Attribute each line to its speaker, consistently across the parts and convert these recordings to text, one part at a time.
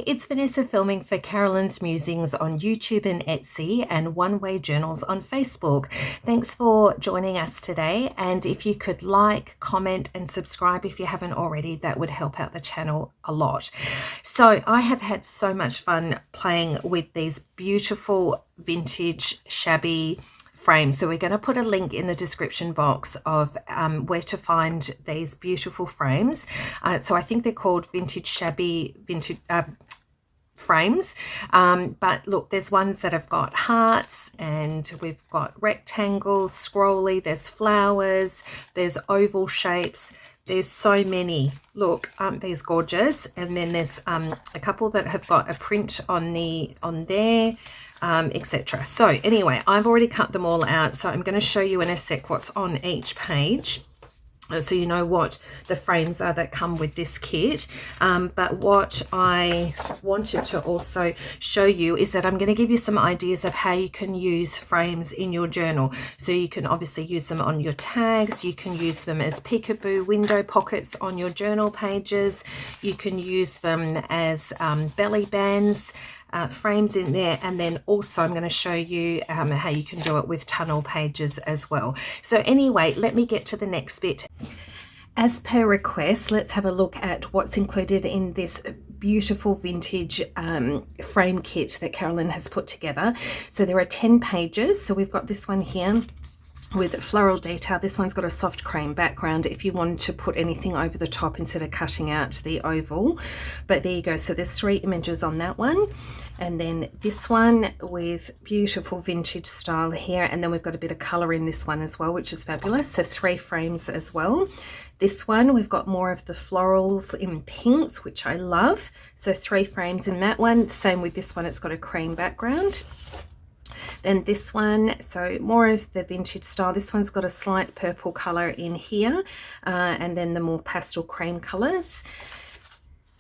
Speaker 1: it's Vanessa filming for Carolyn's Musings on YouTube and Etsy and One Way Journals on Facebook. Thanks for joining us today, and if you could like, comment and subscribe if you haven't already, that would help out the channel a lot. So I have had so much fun playing with these beautiful vintage shabby frames. So we're going to put a link in the description box of where to find these beautiful frames. So I think they're called shabby frames. But look, there's ones that have got hearts, and we've got rectangles, scrolly, there's flowers, there's oval shapes. There's so many. Look, aren't these gorgeous? And then there's a couple that have got a print on there, etc. So anyway, I've already cut them all out, so I'm going to show you in a sec what's on each page, so you know what the frames are that come with this kit. But what I wanted to also show you is that I'm going to give you some ideas of how you can use frames in your journal. So you can obviously use them on your tags, you can use them as peekaboo window pockets on your journal pages, you can use them as belly bands, frames in there, and then also I'm going to show you how you can do it with tunnel pages as well. So anyway, let me get to the next bit. As per request, let's have a look at what's included in this beautiful vintage frame kit that Carolyn has put together. So there are 10 pages. So we've got this one here with floral detail. This one's got a soft cream background if you wanted to put anything over the top instead of cutting out the oval. But there you go. So there's 3 images on that one. And then this one with beautiful vintage style here. And then we've got a bit of colour in this one as well, which is fabulous. So 3 frames as well. This one, we've got more of the florals in pinks, which I love. So 3 frames in that one. Same with this one, it's got a cream background. Then this one, so more of the vintage style. This one's got a slight purple colour in here, and then the more pastel cream colours.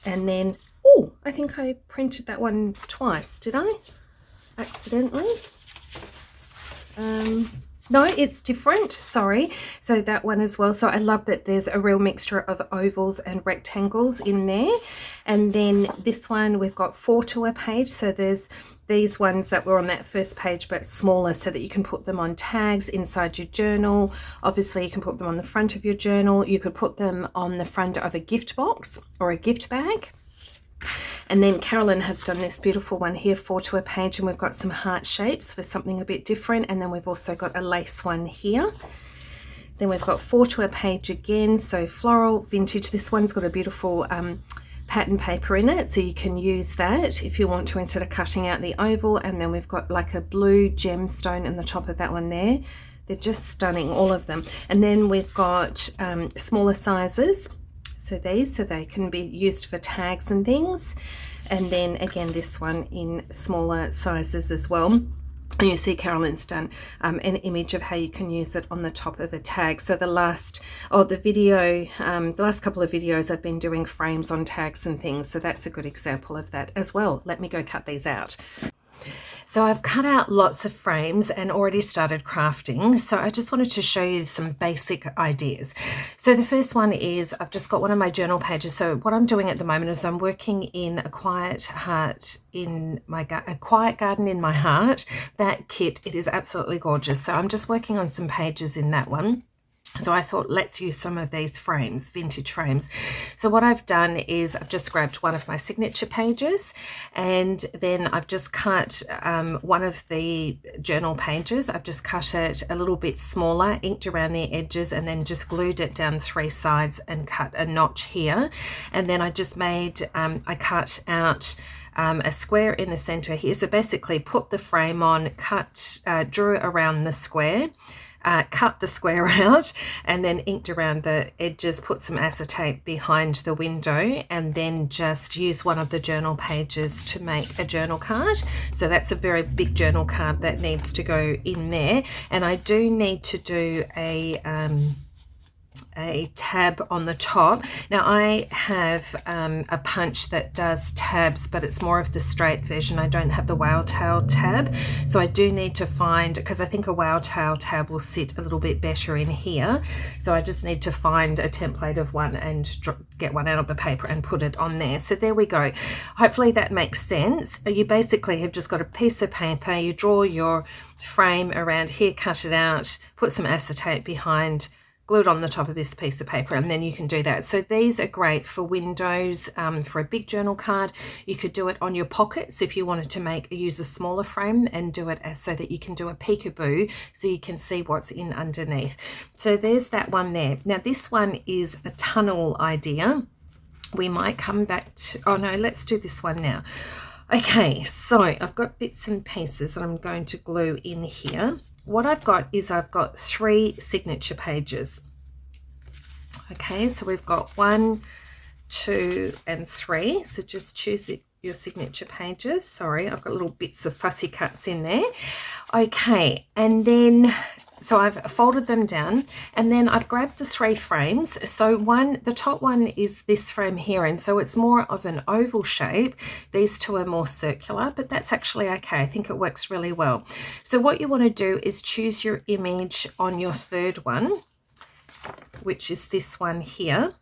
Speaker 1: And then, oh, I think I printed that one twice, did I? Accidentally? No, it's different, sorry. So that one as well. So I love that there's a real mixture of ovals and rectangles in there. And then this one, we've got 4 to a page. So there's these ones that were on that first page but smaller, so that you can put them on tags inside your journal. Obviously you can put them on the front of your journal. You could put them on the front of a gift box or a gift bag. And then Carolyn has done this beautiful one here, 4 to a page, and we've got some heart shapes for something a bit different. And then we've also got a lace one here. Then we've got 4 to a page again, so floral, vintage. This one's got a beautiful pattern paper in it, so you can use that if you want to instead of cutting out the oval. And then we've got like a blue gemstone in the top of that one there. They're just stunning, all of them. And then we've got smaller sizes, so these, so they can be used for tags and things. And then again, this one in smaller sizes as well. And you see Carolyn's done an image of how you can use it on the top of a tag. So the last couple of videos I've been doing frames on tags and things. So that's a good example of that as well. Let me go cut these out. So I've cut out lots of frames and already started crafting. So I just wanted to show you some basic ideas. So the first one is I've just got one of my journal pages. So what I'm doing at the moment is I'm working in a quiet garden in my heart. That kit, it is absolutely gorgeous. So I'm just working on some pages in that one. So I thought, let's use some of these frames, vintage frames. So what I've done is I've just grabbed one of my signature pages, and then I've just cut one of the journal pages. I've just cut it a little bit smaller, inked around the edges, and then just glued it down 3 sides and cut a notch here. And then I just made, I cut out a square in the center here. So basically put the frame on, drew around the square, cut the square out, and then inked around the edges, put some acetate behind the window, and then just use one of the journal pages to make a journal card. So that's a very big journal card that needs to go in there. And I do need to do a a tab on the top. Now I have a punch that does tabs, but it's more of the straight version. I don't have the whale tail tab, so I do need to find, because I think a whale tail tab will sit a little bit better in here, so I just need to find a template of one and get one out of the paper and put it on there. So there we go. Hopefully that makes sense. You basically have just got a piece of paper, you draw your frame around here, cut it out, put some acetate behind, glue it on the top of this piece of paper, and then you can do that. So these are great for windows, for a big journal card. You could do it on your pockets if you wanted to use a smaller frame and do it so that you can do a peekaboo so you can see what's in underneath. So there's that one there. Now this one is a tunnel idea. We might come back to, oh no, let's do this one now. Okay, so I've got bits and pieces that I'm going to glue in here. What I've got is I've got 3 signature pages. Okay, so we've got 1, 2, and 3. So just choose your signature pages. Sorry, I've got little bits of fussy cuts in there. Okay, and then so I've folded them down, and then I've grabbed the 3 frames. So the top one is this frame here, and so it's more of an oval shape. These 2 are more circular, but that's actually okay. I think it works really well. So what you want to do is choose your image on your 3rd one, which is this one here.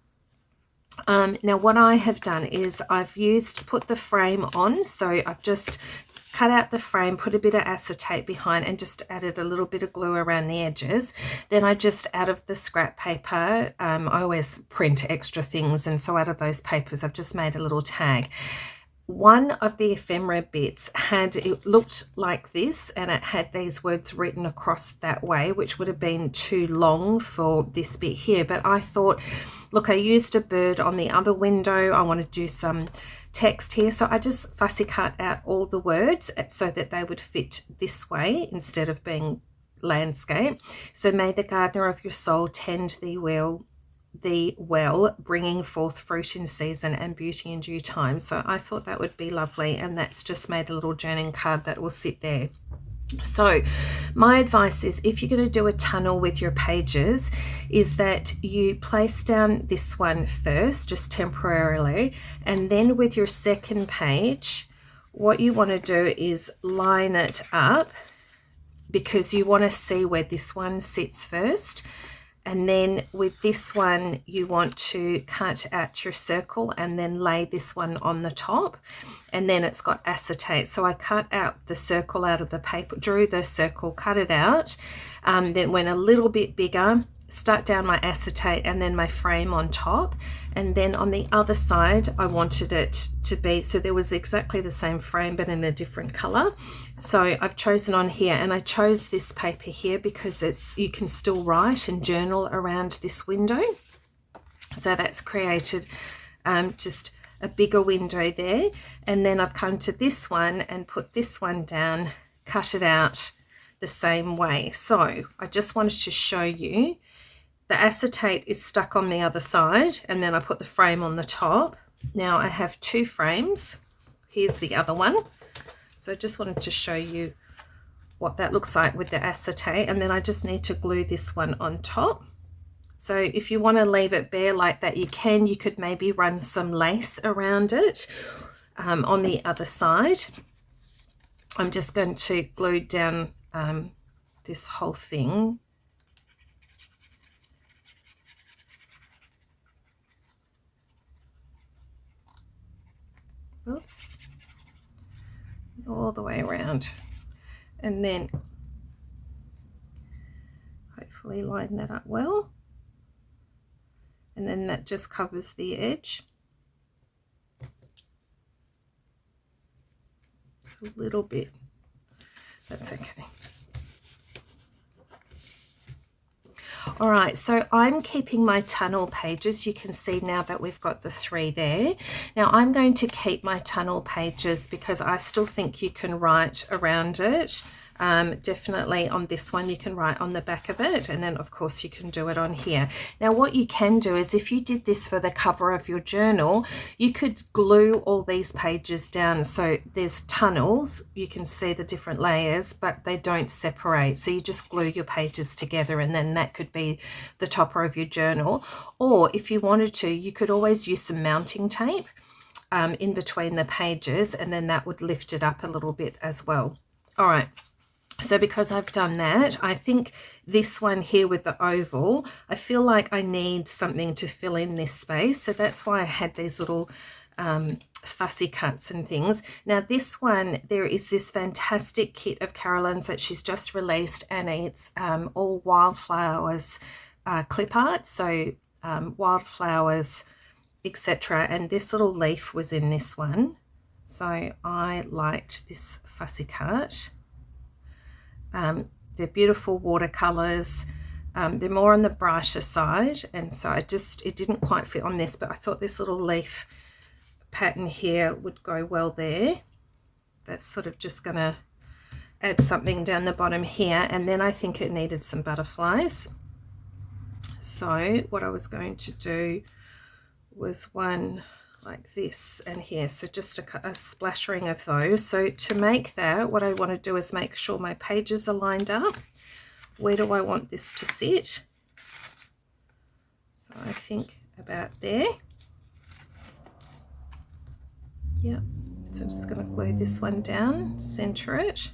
Speaker 1: Now what I have done is I've put the frame on, so I've just cut out the frame, put a bit of acetate behind, and just added a little bit of glue around the edges. Then I just, out of the scrap paper, I always print extra things, and so out of those papers I've just made a little tag. One of the ephemera bits it looked like this, and it had these words written across that way, which would have been too long for this bit here, but I thought, look, I used a bird on the other window, I want to do some text here, so I just fussy cut out all the words so that they would fit this way instead of being landscape. So may the gardener of your soul tend thee well, bringing forth fruit in season and beauty in due time. So I thought that would be lovely, and that's just made a little journaling card that will sit there. So my advice is, if you're going to do a tunnel with your pages, is that you place down this one first, just temporarily, and then with your 2nd page, what you want to do is line it up, because you want to see where this one sits first. And then with this one, you want to cut out your circle and then lay this one on the top. And then it's got acetate. So I cut out the circle out of the paper, drew the circle, cut it out, then went a little bit bigger, stuck down my acetate and then my frame on top. And then on the other side, I wanted it to be, so there was exactly the same frame, but in a different color. So I've chosen on here, and I chose this paper here because you can still write and journal around this window. So that's created just a bigger window there. And then I've come to this one and put this one down, cut it out the same way. So I just wanted to show you the acetate is stuck on the other side, and then I put the frame on the top. Now I have 2 frames. Here's the other one. So I just wanted to show you what that looks like with the acetate, and then I just need to glue this one on top. So if you want to leave it bare like that, you can. You could maybe run some lace around it on the other side. I'm just going to glue down this whole thing. Oops. All the way around, and then hopefully line that up well, and then that just covers the edge. A little bit, that's okay. All right, so I'm keeping my tunnel pages. You can see now that we've got the 3 there. Now I'm going to keep my tunnel pages because I still think you can write around it Definitely on this one you can write on the back of it, and then of course you can do it on here. Now what you can do is, if you did this for the cover of your journal, you could glue all these pages down so there's tunnels, you can see the different layers but they don't separate, so you just glue your pages together and then that could be the topper of your journal. Or if you wanted to, you could always use some mounting tape in between the pages, and then that would lift it up a little bit as well. All right, so because I've done that, I think this one here with the oval, I feel like I need something to fill in this space, so that's why I had these little fussy cuts and things. Now this one, there is this fantastic kit of Carolyn's that she's just released, and it's all wildflowers clip art, so wildflowers, etc. And this little leaf was in this one, so I liked this fussy cut. They're beautiful watercolors. They're more on the brighter side, and so it didn't quite fit on this, but I thought this little leaf pattern here would go well there. That's sort of just gonna add something down the bottom here, and then I think it needed some butterflies. So what I was going to do was one like this and here, so just a splattering of those. So to make that, what I want to do is make sure my pages are lined up. Where do I want this to sit? So I think about there. Yep, so I'm just going to glue this one down, center it.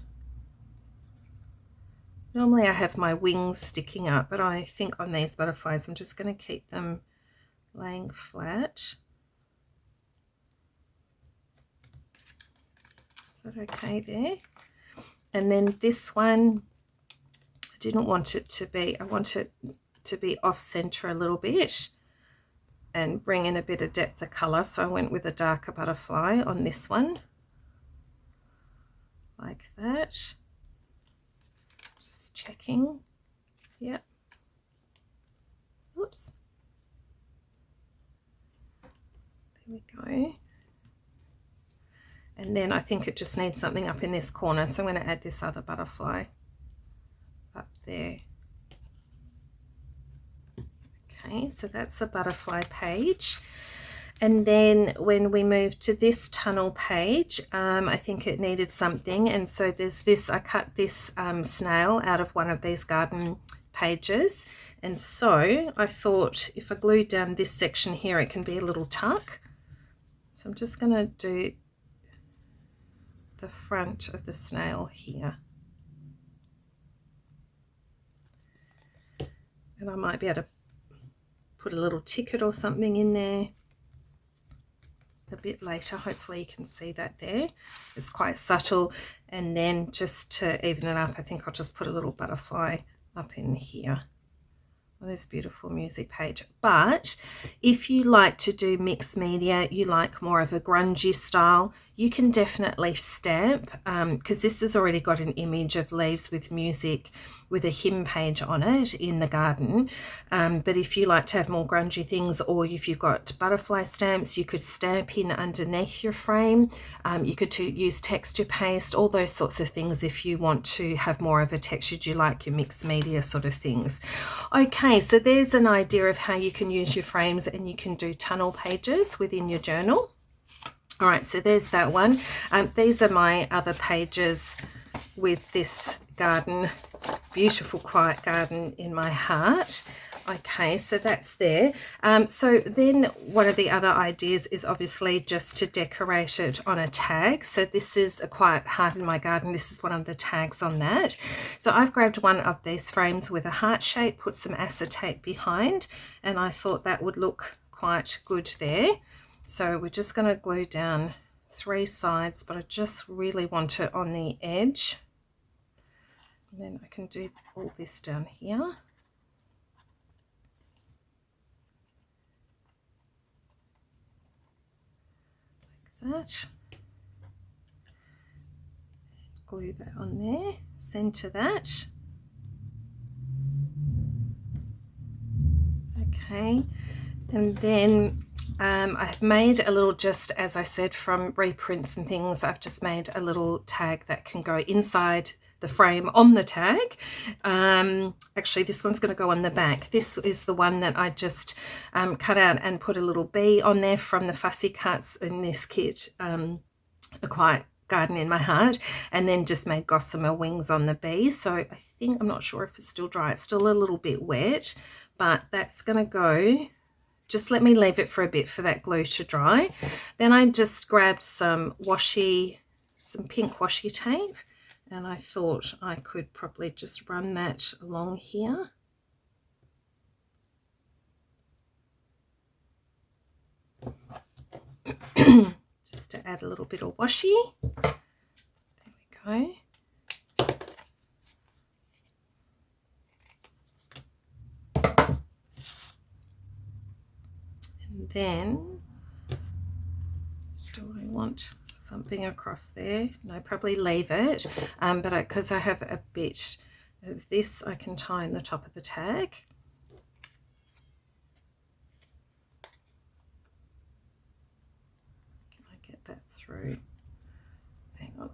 Speaker 1: Normally I have my wings sticking up, but I think on these butterflies I'm just going to keep them laying flat. Is that okay there? And then this one, I didn't want it to be, I want it to be off center a little bit and bring in a bit of depth of color, so I went with a darker butterfly on this one, like that. Just checking. Yep. Oops. There we go. And then I think it just needs something up in this corner, so I'm going to add this other butterfly up there. Okay, so that's a butterfly page. And then when we move to this tunnel page, I think it needed something, and so there's this, I cut this snail out of one of these garden pages, and so I thought if I glue down this section here, it can be a little tuck. So I'm just going to do the front of the snail here, and I might be able to put a little ticket or something in there a bit later. Hopefully you can see that there. It's quite subtle. And then just to even it up, I think I'll just put a little butterfly up in here. Well, there's beautiful music page. But if you like to do mixed media, you like more of a grungy style, you can definitely stamp, because this has already got an image of leaves with music with a hymn page on it in the garden. But if you like to have more grungy things, or if you've got butterfly stamps, you could stamp in underneath your frame. You could use texture paste, all those sorts of things if you want to have more of a texture, you like your mixed media sort of things. Okay, so there's an idea of how you can use your frames, and you can do tunnel pages within your journal. All right, so there's that one. These are my other pages with this garden, beautiful quiet garden in my heart. Okay, so that's there. So then one of the other ideas is obviously just to decorate it on a tag. So this is a quiet heart in my garden. This is one of the tags on that. So I've grabbed one of these frames with a heart shape, put some acetate behind, and I thought that would look quite good there. So we're just going to glue down 3 sides, but I just really want it on the edge. And then I can do all this down here. Like that. Glue that on there, center that. Okay, and then I've made a little, just as I said, from reprints and things, I've just made a little tag that can go inside the frame on the tag. Actually, this one's going to go on the back. This is the one that I just cut out and put a little bee on there from the Fussy Cuts in this kit, A Quiet Garden in My Heart, and then just made gossamer wings on the bee. So I think, I'm not sure if it's still dry, it's still a little bit wet, but that's going to go. Just let me leave it for a bit for that glue to dry. Then I just grabbed some pink washi tape, and I thought I could probably just run that along here. Just to add a little bit of washi. There we go. And then, do I want something across there? No, probably leave it. But because I have a bit of this, I can tie in the top of the tag. That through. Hang on.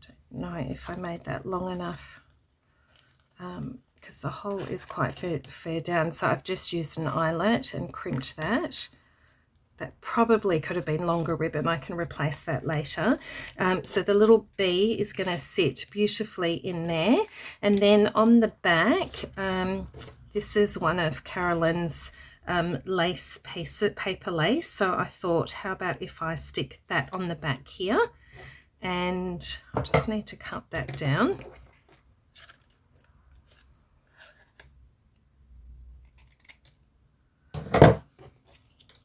Speaker 1: Don't know if I made that long enough, because the hole is quite fair down, so I've just used an eyelet and crimped that. That probably could have been longer ribbon. I can replace that later. So the little bee is going to sit beautifully in there. And then on the back, this is one of Carolyn's lace paper lace. So I thought, how about if I stick that on the back here? And I just need to cut that down.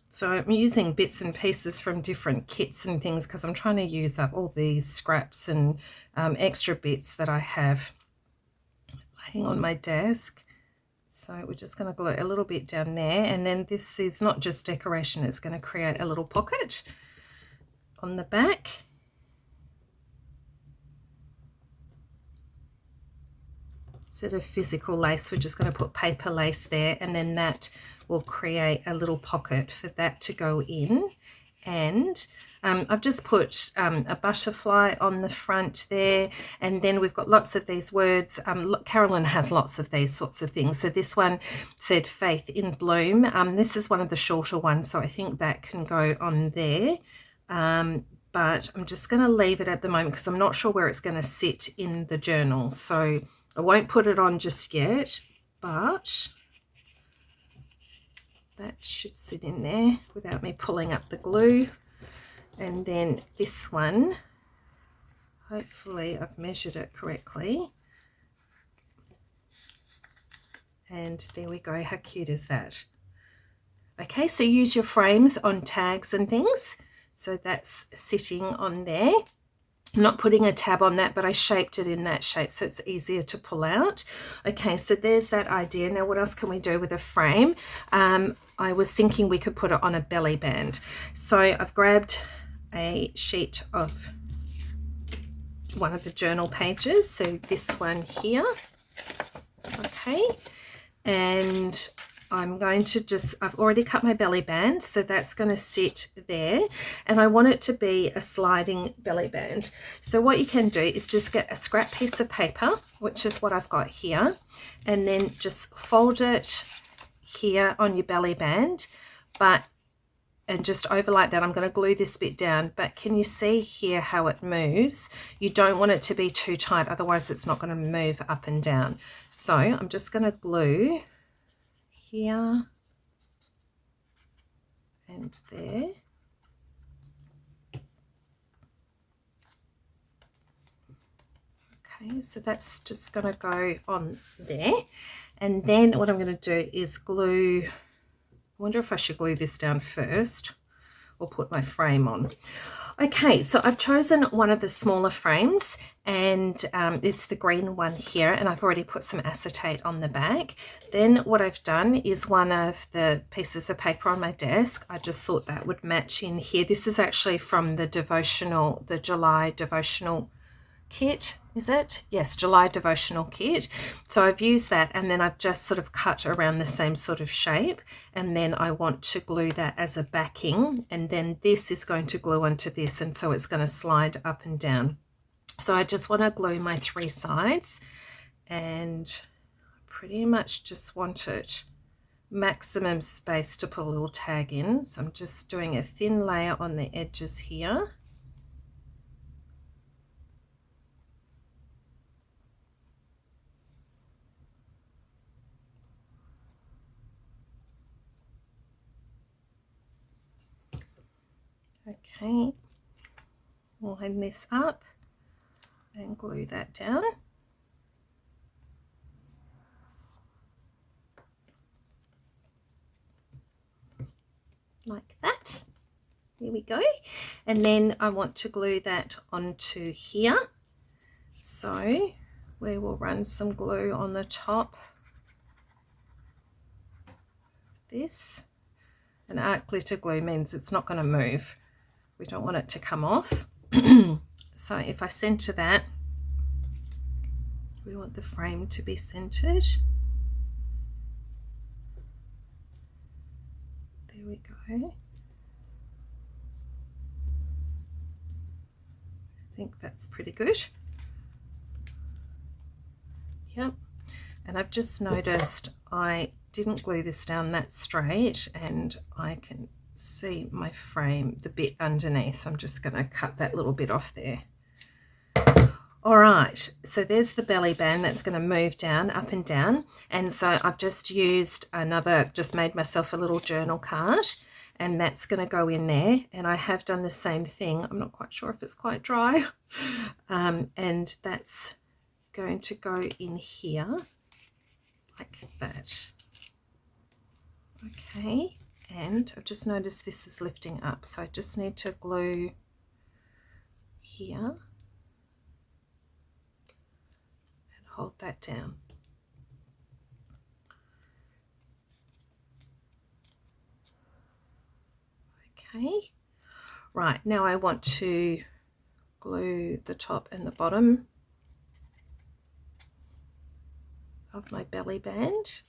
Speaker 1: So I'm using bits and pieces from different kits and things because I'm trying to use up all these scraps and extra bits that I have laying on my desk. So we're just going to glue a little bit down there, and then this is not just decoration, it's going to create a little pocket on the back. Instead of physical lace, we're just going to put paper lace there, and then that will create a little pocket for that to go in. And I've just put a butterfly on the front there, and then we've got lots of these words. Carolyn has lots of these sorts of things. So this one said Faith in Bloom. This is one of the shorter ones, so I think that can go on there. But I'm just going to leave it at the moment because I'm not sure where it's going to sit in the journal. So I won't put it on just yet, but that should sit in there without me pulling up the glue. And then this one, hopefully I've measured it correctly. And there we go. How cute is that? Okay, so use your frames on tags and things. So that's sitting on there. I'm not putting a tab on that, but I shaped it in that shape so it's easier to pull out. Okay, so there's that idea. Now what else can we do with a frame? I was thinking we could put it on a belly band. So I've grabbed a sheet of one of the journal pages, so this one here. Okay, and I'm going to I've already cut my belly band, so that's going to sit there, and I want it to be a sliding belly band. So what you can do is just get a scrap piece of paper, which is what I've got here, and then just fold it here on your belly band, and just over like that. I'm going to glue this bit down, but can you see here how it moves? You don't want it to be too tight, otherwise it's not going to move up and down. So I'm just going to glue here and there. Okay, so that's just going to go on there. And then what I'm going to do is glue, I wonder if I should glue this down first or put my frame on. Okay, so I've chosen one of the smaller frames, and it's the green one here, and I've already put some acetate on the back. Then what I've done is one of the pieces of paper on my desk, I just thought that would match in here. This is actually from the July devotional kit, is it? Yes, July devotional kit. So I've used that, and then I've just sort of cut around the same sort of shape, and then I want to glue that as a backing, and then this is going to glue onto this, and so it's going to slide up and down. So I just want to glue my 3 sides, and pretty much just want it maximum space to put a little tag in. So I'm just doing a thin layer on the edges here. Okay, line this up and glue that down. Like that. There we go. And then I want to glue that onto here. So we will run some glue on the top of this. And art glitter glue means it's not going to move. We don't want it to come off. So if I center that, we want the frame to be centered. There we go. I think that's pretty good. Yep. And I've just noticed I didn't glue this down that straight, and I can see my frame, the bit underneath. So I'm just going to cut that little bit off there. All right, so there's the belly band that's going to move down, up and down. And so I've just used just made myself a little journal card, and that's going to go in there. And I have done the same thing. I'm not quite sure if it's quite dry. And that's going to go in here like that. Okay, and I've just noticed this is lifting up, so I just need to glue here and hold that down. Okay, right, now I want to glue the top and the bottom of my belly band.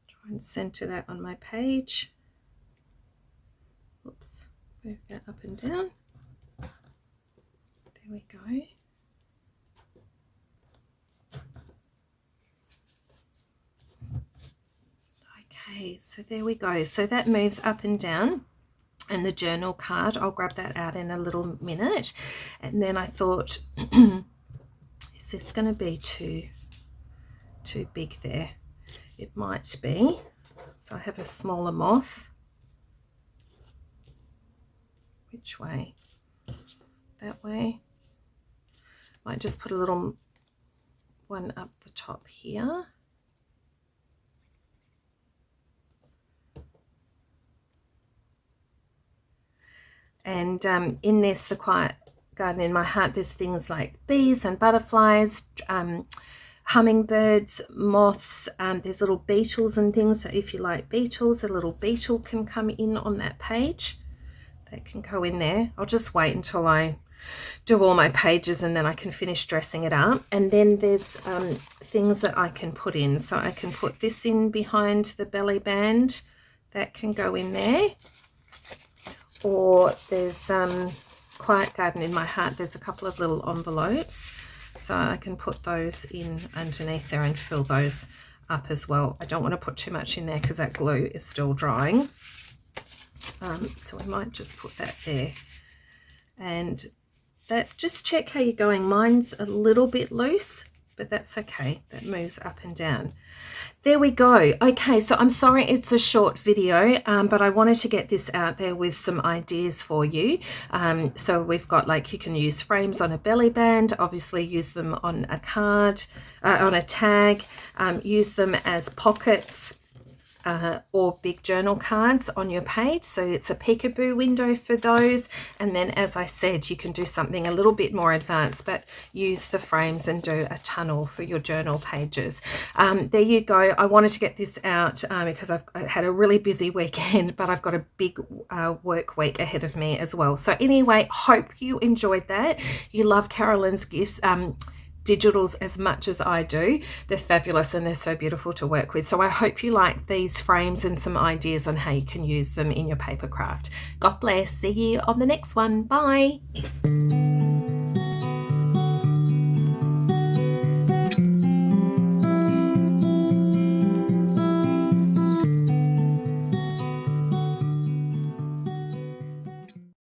Speaker 1: Try and center that on my page. Oops, move that up and down. There we go. Okay, so there we go. So that moves up and down. And the journal card, I'll grab that out in a little minute. And then I thought, is this going to be too big there? It might be. So I have a smaller moth. Which way? That way. Might just put a little one up the top here. And in this, the quiet garden in my heart, there's things like bees and butterflies, hummingbirds, moths, there's little beetles and things. So if you like beetles, a little beetle can come in on that page. That can go in there. I'll just wait until I do all my pages and then I can finish dressing it up. And then there's things that I can put in. So I can put this in behind the belly band. That can go in there. Or there's quiet garden in my heart, there's a couple of little envelopes, so I can put those in underneath there and fill those up as well. I don't want to put too much in there because that glue is still drying, so I might just put that there. And that's, just check how you're going. Mine's a little bit loose, but that's okay, that moves up and down. There we go. Okay, so I'm sorry it's a short video, but I wanted to get this out there with some ideas for you. So we've got, like, you can use frames on a belly band, obviously use them on a card, on a tag, use them as pockets. or big journal cards on your page. So it's a peekaboo window for those. And then, as I said, you can do something a little bit more advanced, but use the frames and do a tunnel for your journal pages. There you go. I wanted to get this out because I had a really busy weekend, but I've got a big work week ahead of me as well. So anyway, hope you enjoyed that. You love Carolyn's gifts. Digitals as much as I do. They're fabulous and they're so beautiful to work with. So I hope you like these frames and some ideas on how you can use them in your paper craft. God bless. See you on the next one. Bye.